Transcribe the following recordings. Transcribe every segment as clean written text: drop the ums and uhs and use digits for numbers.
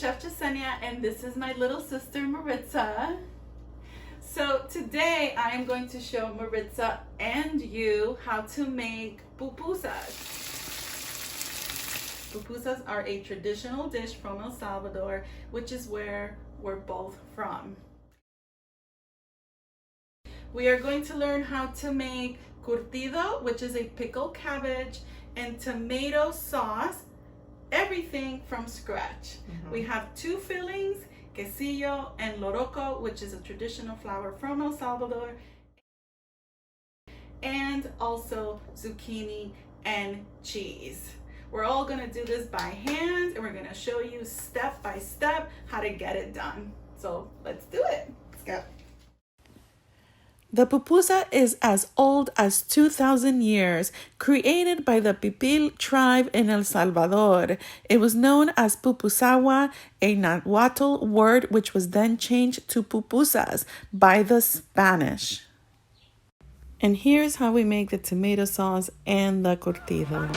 Chef Yesenia, and this is my little sister Maritza. So today I am going to show Maritza and you how to make pupusas. Pupusas are a traditional dish from El Salvador, which is where we're both from. We are going to learn how to make curtido, which is a pickled cabbage, and tomato sauce, everything from scratch. We have two fillings, quesillo and loroco, which is a traditional flour from El Salvador, and also zucchini and cheese. We're all gonna do this by hand, and we're gonna show you step by step how to get it done. So let's do it. Let's go. The pupusa is as old as 2,000 years, created by the Pipil tribe in El Salvador. It was known as Pupusawa, a Nahuatl word which was then changed to pupusas by the Spanish. And here's how we make the tomato sauce and the curtido.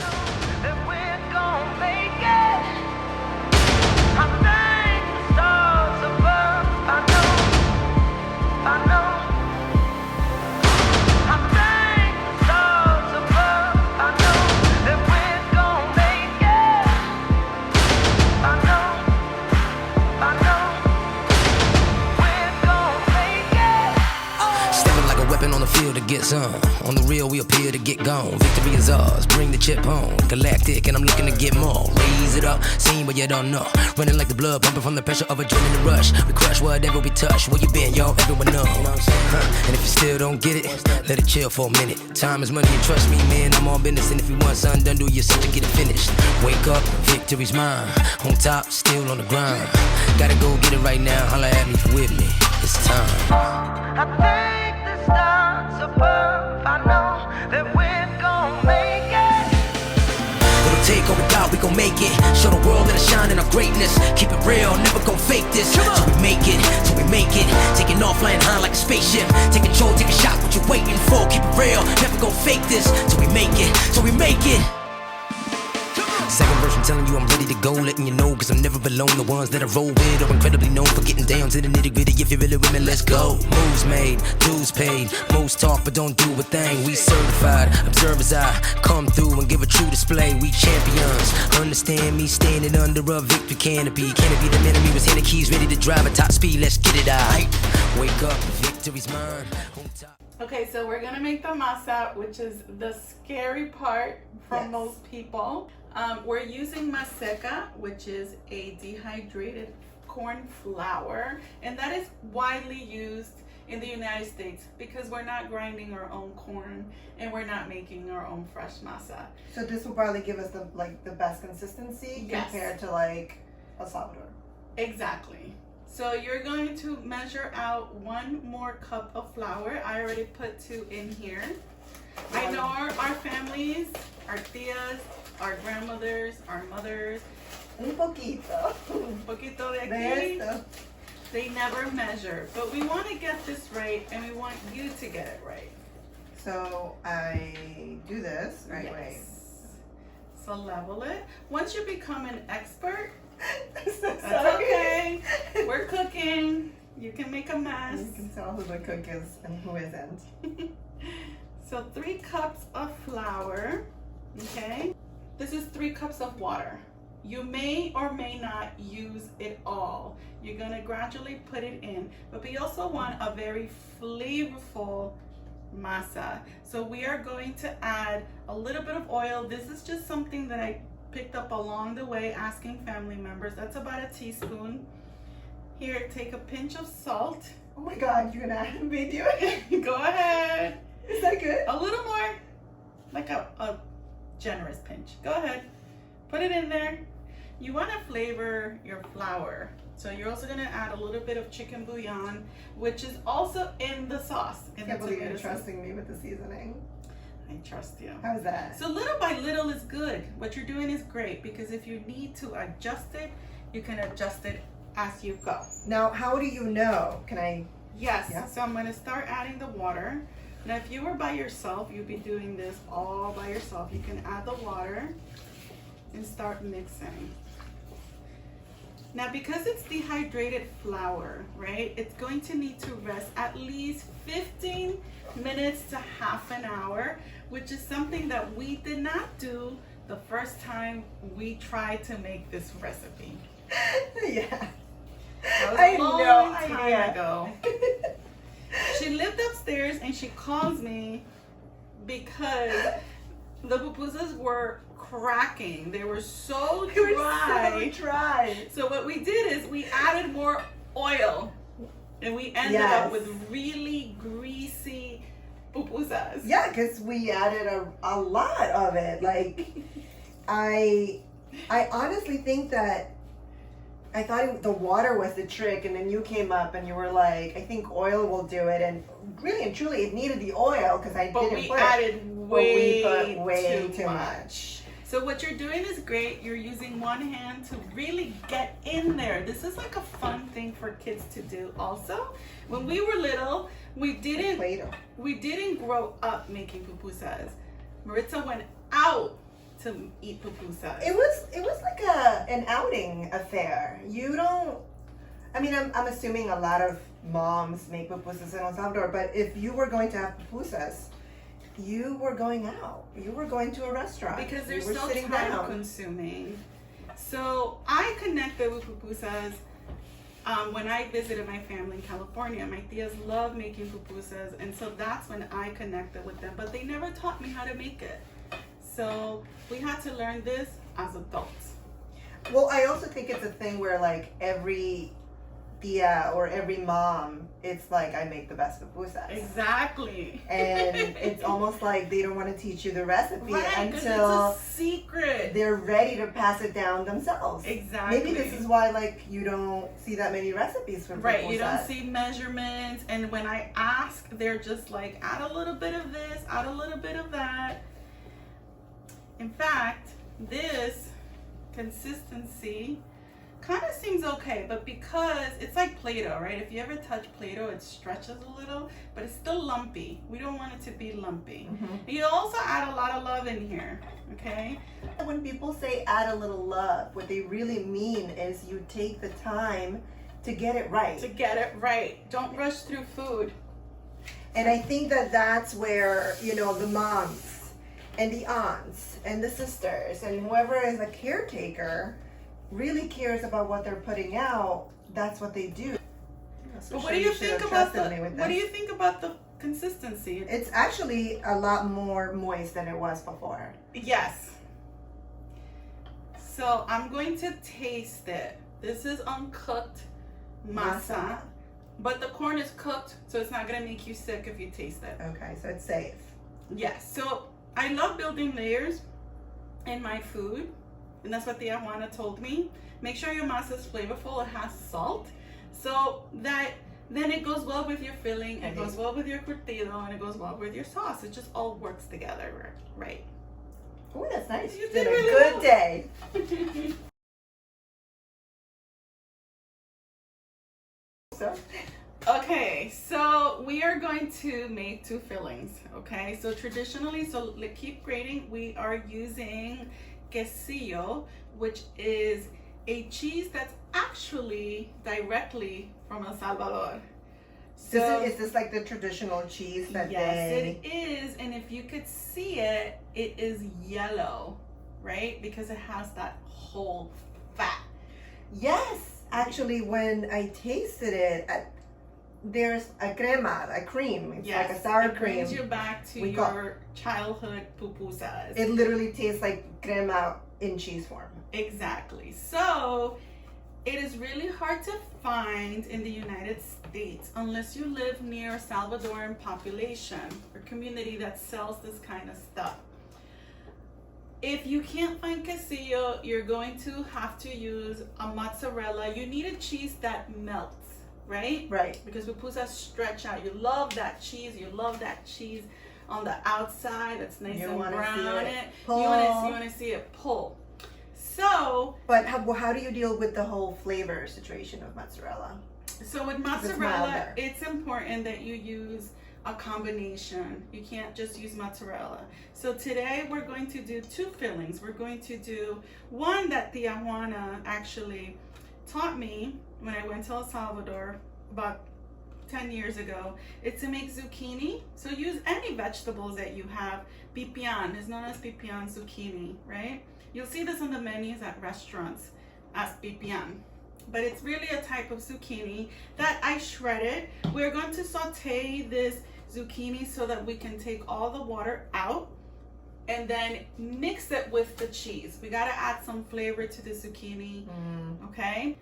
To get some. On the real, we appear to get gone. Victory is ours, bring the chip home. Galactic, and I'm looking to get more. Raise it up, seen but you don't know. Running like the blood, pumping from the pressure of adrenaline rush. We crush whatever we touch. Where you been, y'all? Everyone know. And if you still don't get it, let it chill for a minute. Time is money, and trust me, man, I'm all business. And if you want something done, do yourself to get it finished. Wake up, victory's mine. On top, still on the grind. Gotta go get it right now. Holla at me if you with me. It's time. I think the stars above, I know that we're gon' make it. It'll take all we got, we gon' make it. Show the world that I shine in our greatness. Keep it real, never gon' fake this. Till we make it, till we make it. Taking off, flying high like a spaceship. Take control, take a shot, what you waiting for? Keep it real, never gon' fake this. Till we make it, till we make it. Second verse, I'm telling you I'm ready to go, letting you know, cause I'm never alone. The ones that I roll with are incredibly known for getting down to the nitty gritty. If you're really with me, let's go. Moves made, dues paid, most talk but don't do a thing. We certified, observers I come through and give a true display. We champions, understand me, standing under a victory canopy. Canopy, the enemy was hitting keys, ready to drive at top speed, let's get it out. Wake up, victory's mine. Okay, so we're gonna make the masa, which is the scary part for most people. We're using maseca, which is a dehydrated corn flour, and that is widely used in the United States because we're not grinding our own corn and we're not making our own fresh masa. So this will probably give us the best consistency compared to like El Salvador. Exactly. So you're going to measure out 1 more cup of flour. I already put 2 in here. I know our families, our tias, our grandmothers, our mothers, Un poquito. un poquito de aquí, De they never measure. But we want to get this right, and we want you to get it right. So I do this, right? Yes. Right. So level it. Once you become an expert, I'm so that's sorry. okay. We're cooking. You can make a mess. You can tell who the cook is and who isn't. So 3 cups of flour, okay? This is 3 cups of water. You may or may not use it all. You're gonna gradually put it in, but we also want a very flavorful masa. So we are going to add a little bit of oil. This is just something that I picked up along the way asking family members. That's about a teaspoon. Here, take a pinch of salt. Oh my God, you're gonna add a video? Go ahead. Is that good? A little more, like a generous pinch. Go ahead, put it in there. You want to flavor your flour, so you're also going to add a little bit of chicken bouillon, which is also in the sauce. I can't believe you're trusting me with the seasoning. I trust you. How's that? So little by little is good. What you're doing is great, because if you need to adjust it, you can adjust it as you go. Now, how do you know? Can I? Yes. Yeah. So I'm going to start adding the water. Now, if you were by yourself, you'd be doing this all by yourself. You can add the water and start mixing. Now, because it's dehydrated flour, right, it's going to need to rest at least 15 minutes to half an hour, which is something that we did not do the first time we tried to make this recipe. Yeah. That was I a had long no time idea. ago. She lived upstairs and she calls me because the pupusas were cracking. They were so It was dry. so dry. So what we did is we added more oil and we ended up with really greasy pupusas. Yeah, because we added a lot of it. Like, I honestly think that I thought the water was the trick, and then you came up and you were like, I think oil will do it. And really and truly, it needed the oil because I But didn't we put added we way, put way too too much. So what you're doing is great. You're using one hand to really get in there. This is like a fun thing for kids to do also. When we were little, we didn't grow up making pupusas. Maritza went out to eat pupusas. It was like an outing affair. You don't. I mean, I'm assuming a lot of moms make pupusas in El Salvador, but if you were going to have pupusas, you were going out. You were going to a restaurant because they're you were so sitting time down. consuming. So I connected with pupusas when I visited my family in California. My tias love making pupusas, and so that's when I connected with them. But they never taught me how to make it. So we had to learn this as adults. Well, I also think it's a thing where like every tia or every mom, it's like I make the best pupusas. Exactly. And it's almost like they don't want to teach you the recipe Right, 'cause until it's a secret. they're ready to pass it down themselves. Exactly. Maybe this is why like you don't see that many recipes for Right, pupusas. you don't see measurements, and when I ask, they're just like, add a little bit of this, add a little bit of that. In fact, this consistency kind of seems okay, but because it's like Play-Doh, right? If you ever touch Play-Doh, it stretches a little, but it's still lumpy. We don't want it to be lumpy. And you also add a lot of love in here, okay? When people say add a little love, what they really mean is you take the time to get it right. To get it right. Don't rush through food. And I think that that's where, you know, the moms and the aunts and the sisters and whoever is a caretaker really cares about what they're putting out. That's what they do. But what do you think about the consistency? It's actually a lot more moist than it was before. Yes. So I'm going to taste it. This is uncooked masa, but the corn is cooked, so it's not gonna make you sick if you taste it. Okay, so it's safe. Yes. So I love building layers in my food, and that's what Tia Juana told me. Make sure your masa is flavorful. It has salt, so that then it goes well with your filling. It goes well with your curtido, and it goes well with your sauce. It just all works together, right? Oh, that's nice. You It's did been a really good well. day. Okay, so we are going to make two fillings, okay? So traditionally, keep grading, we are using quesillo, which is a cheese that's actually directly from El Salvador. So Is this like the traditional cheese that yes, they... it is, and if you could see it, it is yellow, right? Because it has that whole fat. Yes, actually, when I tasted it, there's a crema, a cream. It's like a sour it cream. brings you back to your childhood pupusas. It literally tastes like crema in cheese form. Exactly. So it is really hard to find in the United States unless you live near a Salvadoran population or community that sells this kind of stuff. If you can't find quesillo, you're going to have to use a mozzarella. You need a cheese that melts, right? Right. Because pupusas stretch out. You love that cheese. You love that cheese on the outside that's nice and brown. You want to see it pull. So, but how do you deal with the whole flavor situation of mozzarella? So with mozzarella, it's important that you use a combination. You can't just use mozzarella. So today we're going to do two fillings. We're going to do one that Tia Juana actually taught me when I went to El Salvador about 10 years ago is to make zucchini. So use any vegetables that you have. Pipián is known as pipián zucchini, right? You'll see this on the menus at restaurants as pipián. But it's really a type of zucchini that I shredded. We're going to saute this zucchini so that we can take all the water out and then mix it with the cheese. We gotta add some flavor to the zucchini, okay?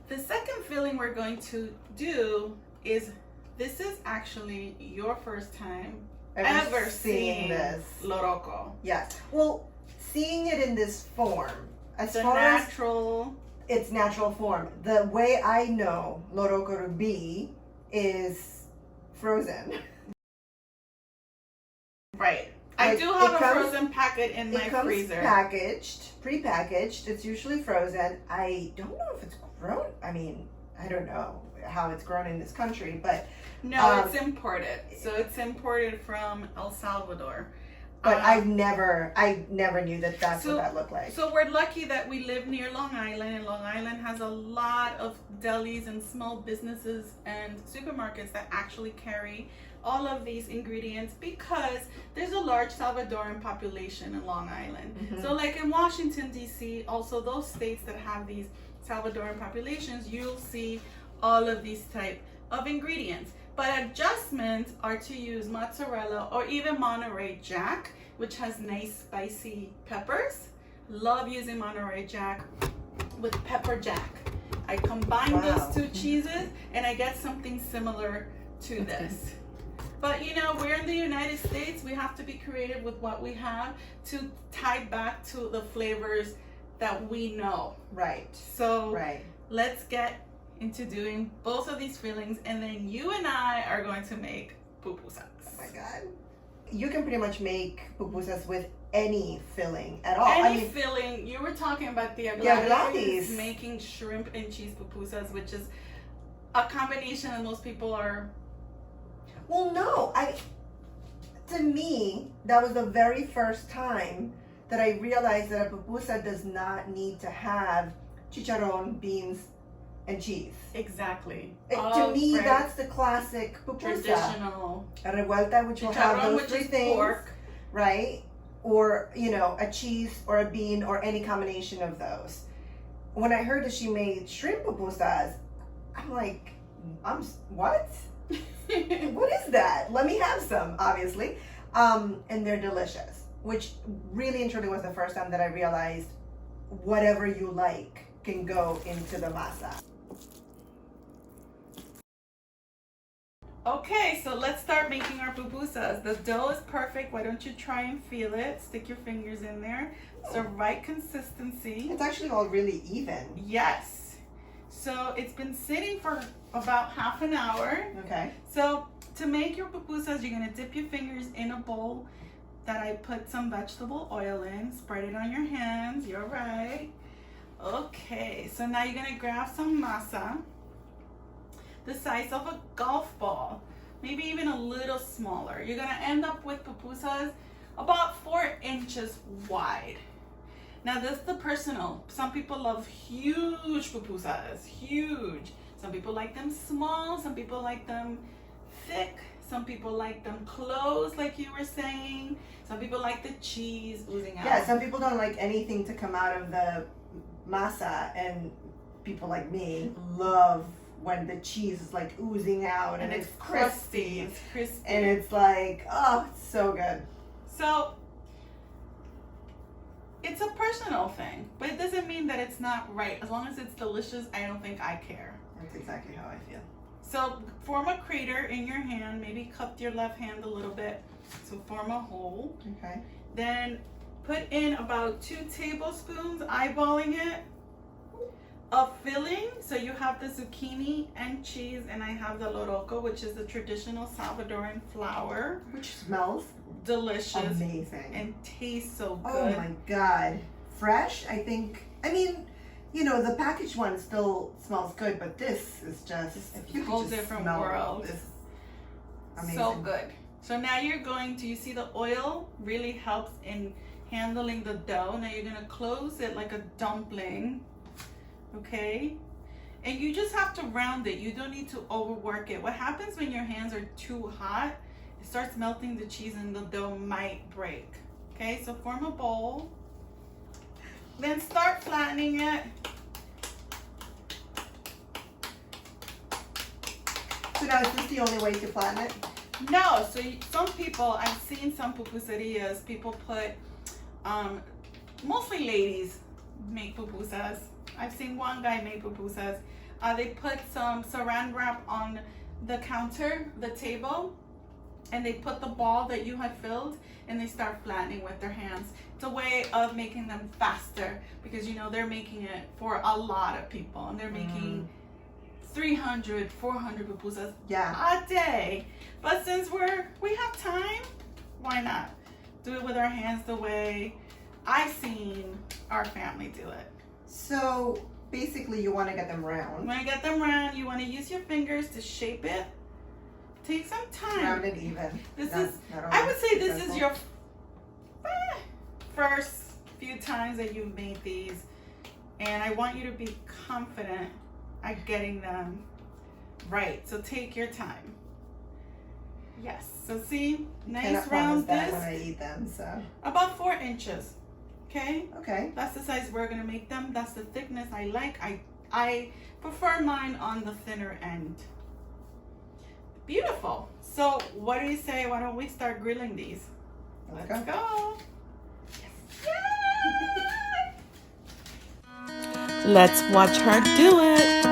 The second filling we're going to do is, this is actually your first time ever seeing this. loroco. Yes. Well, seeing it in this form, as The far as natural, its natural form, the way I know loroco to be is frozen. right. I Like, do have it a comes- frozen packet in my It comes freezer. packaged, pre-packaged. It's usually frozen. I don't know if it's grown. I mean, I don't know how it's grown in this country, but No, it's imported. So it's imported from El Salvador. I never knew that that's what that looked like. So we're lucky that we live near Long Island, and Long Island has a lot of delis and small businesses and supermarkets that actually carry all of these ingredients because there's a large Salvadoran population in Long Island. So like in Washington, D.C., also those states that have these Salvadoran populations, you'll see all of these type of ingredients. But adjustments are to use mozzarella or even Monterey Jack, which has nice spicy peppers. Love using Monterey Jack with pepper jack. I combine those two cheeses and I get something similar to this. But you know, we're in the United States. We have to be creative with what we have to tie back to the flavors that we know. Right. So Right. let's get into doing both of these fillings, and then you and I are going to make pupusas. Oh my god. You can pretty much make pupusas with any filling at all. Any I mean, filling. You were talking about the aglatis. making shrimp and cheese pupusas, which is a combination that most people are. well, no. To me, that was the very first time that I realized that a pupusa does not need to have chicharron, beans, and cheese. Exactly. To me, that's the classic pupusa. traditional. A revuelta, which will have Chicharron, those which three is things, pork. right? Or, you know, a cheese or a bean or any combination of those. When I heard that she made shrimp pupusas, I'm like, what? What is that? Let me have some, obviously. And they're delicious, which really and truly was the first time that I realized whatever you like can go into the masa. Okay, so let's start making our pupusas. The dough is perfect. Why don't you try and feel it? Stick your fingers in there. It's the right consistency. It's actually all really even. Yes. So it's been sitting for about half an hour. Okay. So to make your pupusas, you're gonna dip your fingers in a bowl that I put some vegetable oil in. Spread it on your hands. You're right. Okay, so now you're gonna grab some masa, the size of a golf ball, maybe even a little smaller. You're gonna end up with pupusas about 4 inches wide. Now this is the personal. Some people love huge pupusas, huge. Some people like them small, some people like them thick, some people like them closed like you were saying. Some people like the cheese oozing out. Yeah, some people don't like anything to come out of the masa, and people like me love when the cheese is like oozing out and it's crusty. It's crispy. and it's like, oh, it's so good. So it's a personal thing, but it doesn't mean that it's not right. As long as it's delicious, I don't think I care. That's exactly how I feel. So form a crater in your hand, maybe cup your left hand a little bit. So form a hole. Okay. Then put in about 2 tablespoons, eyeballing it, of filling. So you have the zucchini and cheese, and I have the loroco, which is the traditional Salvadoran flour. Which smells Delicious amazing. and tastes so good. Oh my god. Fresh, I think. I mean, you know, the packaged one still smells good, but this is just, if you a could whole just different smell world. this. Amazing. So good. So now you're going to, you see the oil really helps in handling the dough. Now you're going to close it like a dumpling. okay? And you just have to round it. You don't need to overwork it. What happens when your hands are too hot, it starts melting the cheese and the dough might break. Okay, so form a bowl. Then start flattening it. So now is this the only way to flatten it? No, so some people, I've seen some pupuserias, people put, mostly ladies make pupusas. I've seen one guy make pupusas. They put some saran wrap on the counter, the table, and they put the ball that you had filled and they start flattening with their hands. It's a way of making them faster because, you know, they're making it for a lot of people and they're making 300, 400 pupusas a day. But since we have time, why not do it with our hands the way I've seen our family do it? So basically you want to get them round. You want to get them round, you want to use your fingers to shape it. Take some time. Round and even. I would say this is your first few times that you've made these. And I want you to be confident at getting them right. So take your time. Yes. So see, nice round that disc. when I eat them, so. About 4 inches. Okay? Okay. That's the size we're gonna make them. That's the thickness I like. I prefer mine on the thinner end. Beautiful. So what do you say? Why don't we start grilling these? Let's go. Yes. Let's watch her do it.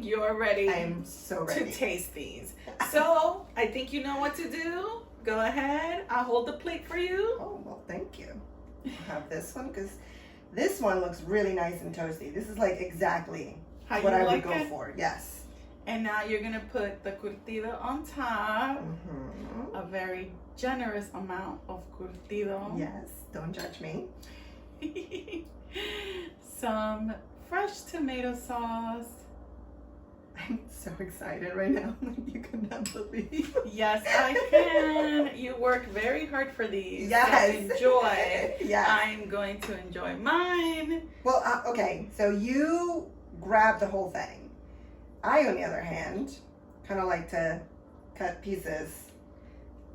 You're ready. I'm so ready to taste these. So I think you know what to do. Go ahead. I'll hold the plate for you. Oh, well, thank you. I'll have this one because this one looks really nice and toasty. This is like exactly what I would go for. Yes. And now you're gonna put the curtido on top. A very generous amount of curtido. Yes. Don't judge me. Some fresh tomato sauce. I'm so excited right now. You cannot believe. Yes, I can. You work very hard for these. Yes. So enjoy. Yes. I'm going to enjoy mine. Well, okay. So you grab the whole thing. I, on the other hand, kind of like to cut pieces.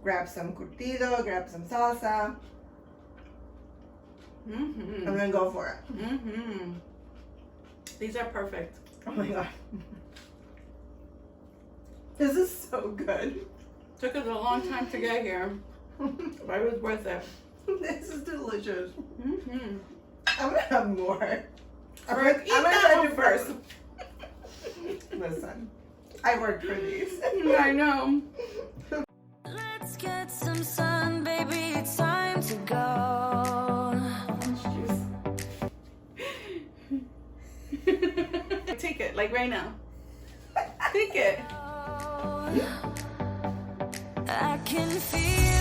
Grab some curtido, grab some salsa. I'm going to go for it. These are perfect. Oh my God. This is so good. Took us a long time to get here, but it was worth it. This is delicious. Mm-hmm. I'm gonna have more. I'm gonna try to first. Listen, I worked for these. I know. Let's get some sun, baby. It's time to go. Take it, like right now. Take it. I can feel